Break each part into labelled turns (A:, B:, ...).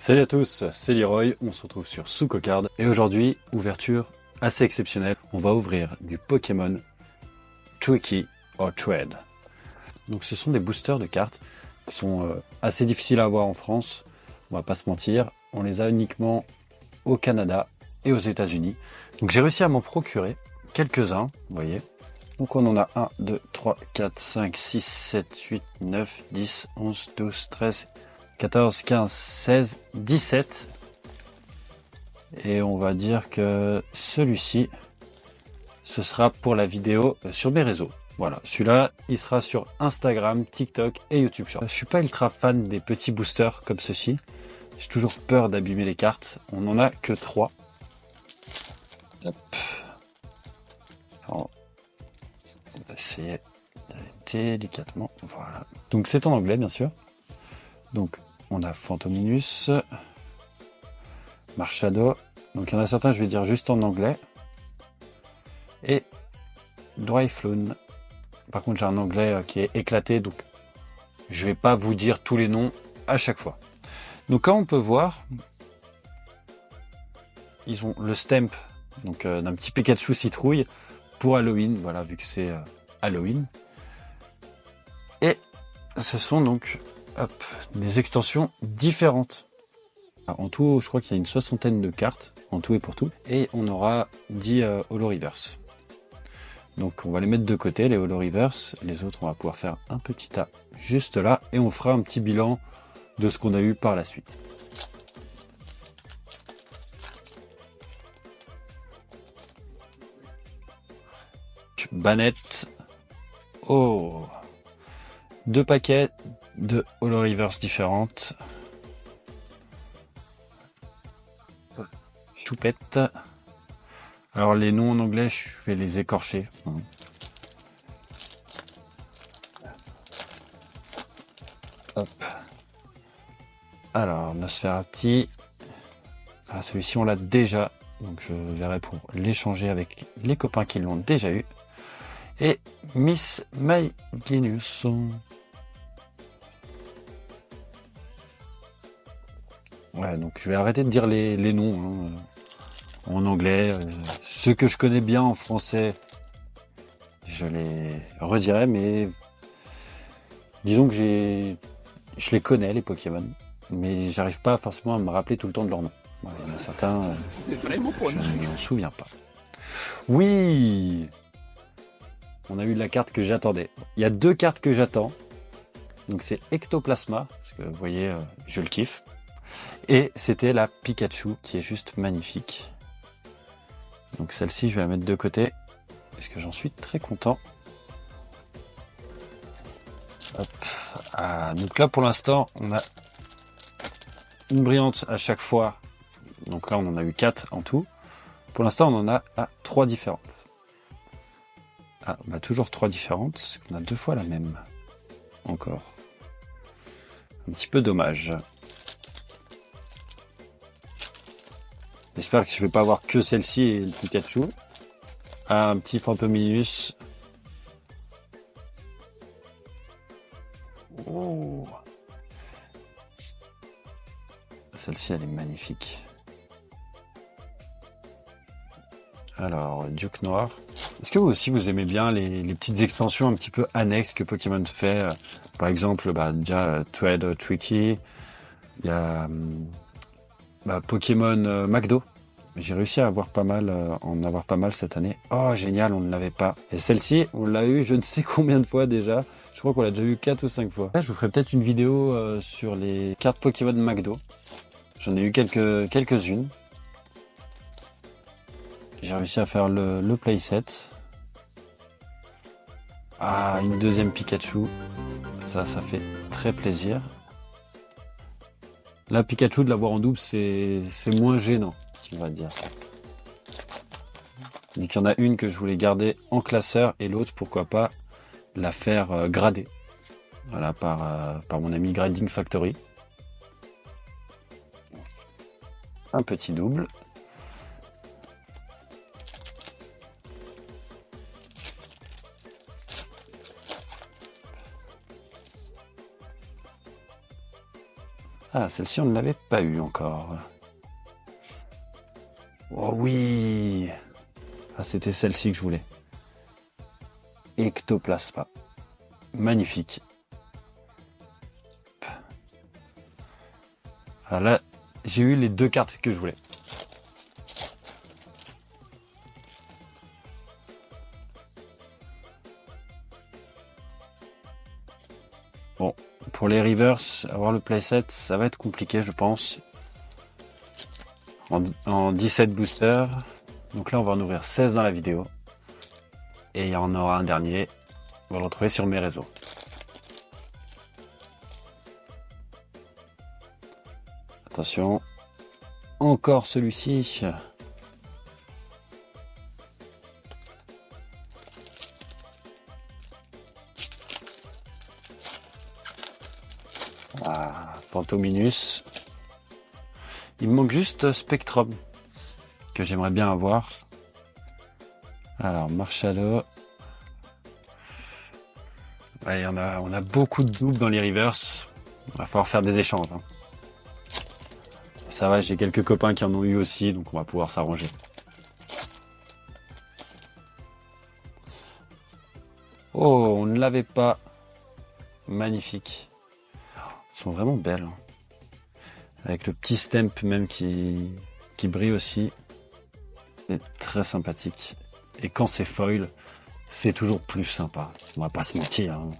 A: Salut à tous, c'est Leroy, on se retrouve sur Sucocard et aujourd'hui, ouverture assez exceptionnelle, on va ouvrir du Pokémon Tricky or Tread. Donc ce sont des boosters de cartes qui sont assez difficiles à avoir en France, on va pas se mentir, on les a uniquement au Canada et aux États-Unis. Donc j'ai réussi à m'en procurer quelques-uns, vous voyez. Donc on en a 1, 2, 3, 4, 5, 6, 7, 8, 9, 10, 11, 12, 13... 14, 15, 16, 17. Et on va dire que celui-ci, ce sera pour la vidéo sur mes réseaux. Voilà, celui-là, il sera sur Instagram, TikTok et YouTube Short. Je suis pas ultra fan des petits boosters comme ceci. J'ai toujours peur d'abîmer les cartes. On n'en a que 3. Hop. Alors, on va essayer d'aller délicatement. Voilà. Donc c'est en anglais, bien sûr. Donc on a Phantominus, Marshado, donc il y en a certains, je vais dire juste en anglais, et Dryfloon. Par contre, j'ai un anglais qui est éclaté, donc je vais pas vous dire tous les noms à chaque fois. Donc, comme on peut voir, ils ont le stamp donc d'un petit Pikachu citrouille pour Halloween, voilà, vu que c'est Halloween. Et ce sont donc des extensions différentes. En tout, je crois qu'il y a une 60aine de cartes, en tout et pour tout. Et on aura 10 Holo Reverse. Donc on va les mettre de côté, les Holo Reverse. Les autres, on va pouvoir faire un petit tas juste là. Et on fera un petit bilan de ce qu'on a eu par la suite. Banette. Oh, 2 paquets de Holo Reverse différentes. Choupette. Alors les noms en anglais, je vais les écorcher. Hop. Alors, Nosferati. Ah, celui-ci, on l'a déjà. Donc je verrai pour l'échanger avec les copains qui l'ont déjà eu. Et Miss Maginus. Ouais, donc je vais arrêter de dire les noms en anglais. Ceux que je connais bien en français, je les redirai, mais disons que je les connais, les Pokémon, mais j'arrive pas forcément à me rappeler tout le temps de leur nom. Voilà, il y en a certains, je ne me souviens pas. Oui, on a eu la carte que j'attendais. Il y a 2 cartes que j'attends. Donc c'est Ectoplasma, parce que vous voyez, je le kiffe. Et c'était la Pikachu, qui est juste magnifique. Donc celle-ci, je vais la mettre de côté, parce que j'en suis très content. Hop. Ah, donc là, pour l'instant, on a une brillante à chaque fois. Donc là, on en a eu 4 en tout. Pour l'instant, on en a 3 différentes. Ah, bah toujours 3 différentes, c'est qu'on a 2 fois la même. Encore. Un petit peu dommage. J'espère que je vais pas avoir que celle-ci et le Pikachu. Ah, un petit Phantominus. Oh. Celle-ci, elle est magnifique. Alors, Duke Noir. Est-ce que vous aussi, vous aimez bien les petites extensions un petit peu annexes que Pokémon fait? Par exemple, déjà, Tread Tricky. Il y a Pokémon McDo. J'ai réussi à avoir pas mal, en avoir pas mal cette année. Oh, génial, on ne l'avait pas. Et celle-ci, on l'a eu je ne sais combien de fois déjà. Je crois qu'on l'a déjà eu 4 ou 5 fois. Là, je vous ferai peut-être une vidéo sur les cartes Pokémon McDo. J'en ai eu quelques-unes. J'ai réussi à faire le playset. Ah, une deuxième Pikachu. Ça fait très plaisir. Là, Pikachu, de l'avoir en double, c'est moins gênant, on va dire. Donc il y en a une que je voulais garder en classeur et l'autre, pourquoi pas, la faire grader. Voilà, par mon ami Grading Factory. Un petit double. Ah, celle-ci, on ne l'avait pas eu encore. Oh oui! Ah, c'était celle-ci que je voulais. Ectoplasma. Magnifique. Ah, là, j'ai eu les 2 cartes que je voulais. Bon, pour les reverse, avoir le playset, ça va être compliqué, je pense. En 17 boosters. Donc là, on va en ouvrir 16 dans la vidéo. Et il y en aura un dernier. On va le retrouver sur mes réseaux. Attention. Encore celui-ci. Ah, Phantominus. Il me manque juste Spectrum, que j'aimerais bien avoir. Alors, Marshalo. Ouais, on a beaucoup de doubles dans les reverse. Il va falloir faire des échanges. Hein. Ça va, j'ai quelques copains qui en ont eu aussi, donc on va pouvoir s'arranger. Oh, on ne l'avait pas. Magnifique. Elles sont vraiment belles. Hein. Avec le petit stamp même qui brille aussi. C'est très sympathique. Et quand c'est foil, c'est toujours plus sympa. On va pas se mentir. Hein.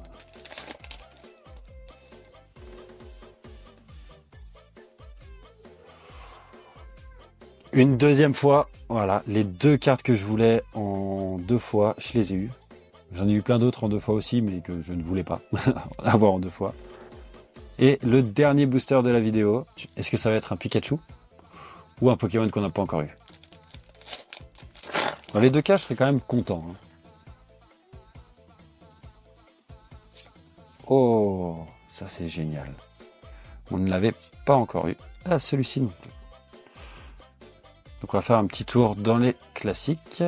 A: Une deuxième fois, voilà, les 2 cartes que je voulais en 2 fois, je les ai eues. J'en ai eu plein d'autres en 2 fois aussi, mais que je ne voulais pas avoir en 2 fois. Et le dernier booster de la vidéo, est-ce que ça va être un Pikachu ou un Pokémon qu'on n'a pas encore eu? Dans les 2 cas, je serais quand même content. Hein. Oh, ça c'est génial. On ne l'avait pas encore eu. Ah, celui-ci non plus. Donc on va faire un petit tour dans les classiques.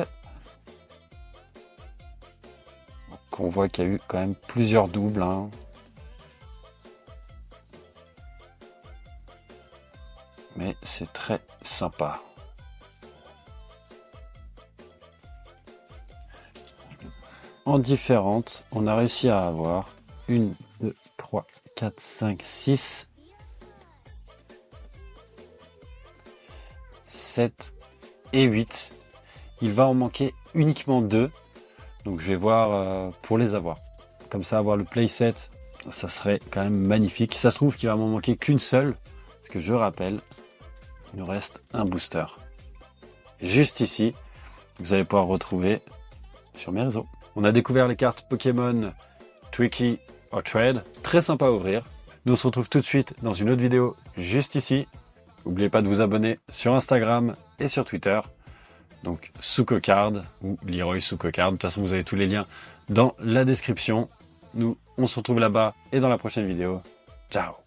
A: Donc on voit qu'il y a eu quand même plusieurs doubles. Hein. Mais c'est très sympa. En différentes, on a réussi à avoir 1, 2, 3, 4, 5, 6, 7 et 8. Il va en manquer uniquement 2. Donc je vais voir pour les avoir. Comme ça, avoir le playset, ça serait quand même magnifique. Ça se trouve qu'il va m'en manquer qu'une seule. Parce que je rappelle, il nous reste un booster. Juste ici, vous allez pouvoir retrouver sur mes réseaux. On a découvert les cartes Pokémon Tricky or Trade. Très sympa à ouvrir. Nous on se retrouve tout de suite dans une autre vidéo juste ici. N'oubliez pas de vous abonner sur Instagram et sur Twitter. Donc SukoCard ou Leroy SukoCard. De toute façon, vous avez tous les liens dans la description. Nous, on se retrouve là-bas et dans la prochaine vidéo. Ciao!